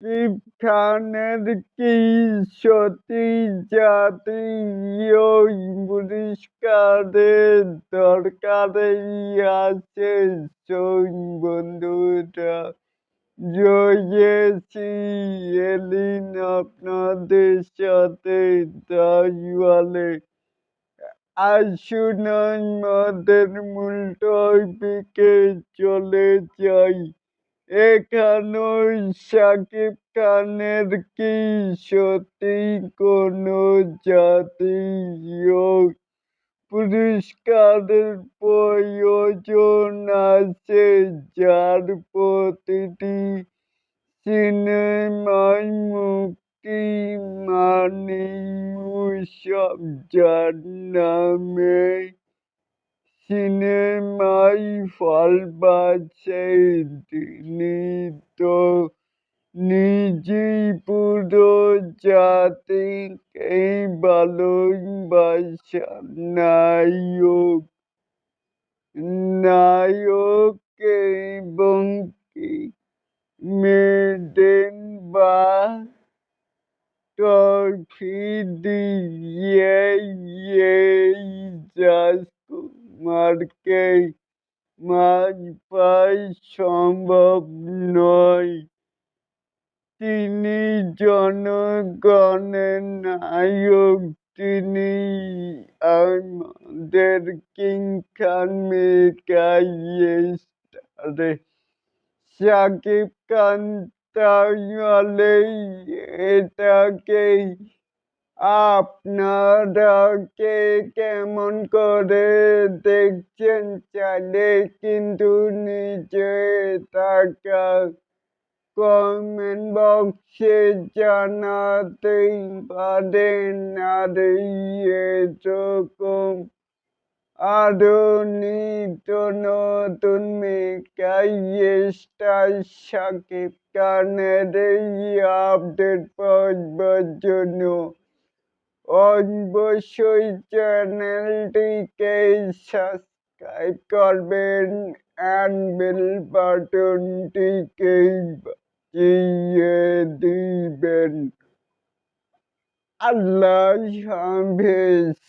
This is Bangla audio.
শাকিব খানের কি সত্যি জাতীয় পুরস্কারের দরকারই আছে? বন্ধুরা, জয়েছি এলিন আপনাদের সাথে তাই আসুন আমাদের মূল টপিকে চলে যাই। এখানেও শাকিব খানের কি সত্যি কোনো জাতীয় পুরস্কারের প্রয়োজন আছে, যার প্রতিটি সিনেমায় মুক্তি মানেই উৎসব, যার নামে সিনেমায় ফল পাচ্ছেন তিনি তো নিজেই পুরো জাতিকেই ভালোবাসার নায়ক। নায়ক এবং কি মেডেন বা ট্রফি দিয়ে এই রাজকুমারকে মাঝ পাওয়া সম্ভব নয়। তিনি জনগণের নায়ক, তিনি আমাদের কিং খান মেগা স্টার শাকিব খান। তাহলে এটাকে আপনারা কেমন করে দেখছেন? চাইলে কিন্তু নিচে থাকা কমেন্ট বক্সে জানাতেই পারেন। আর এরকম আরো নিত্য নতুন মেগা স্টার শাকিব খানের এই আপডেট পাওয়ার জন্য অবশ্যই চ্যানেলটিকে সাবস্ক্রাইব করবেন and বেল বাটনটিকে বাজিয়ে দিবেন। আল্লাহ হাফেজ।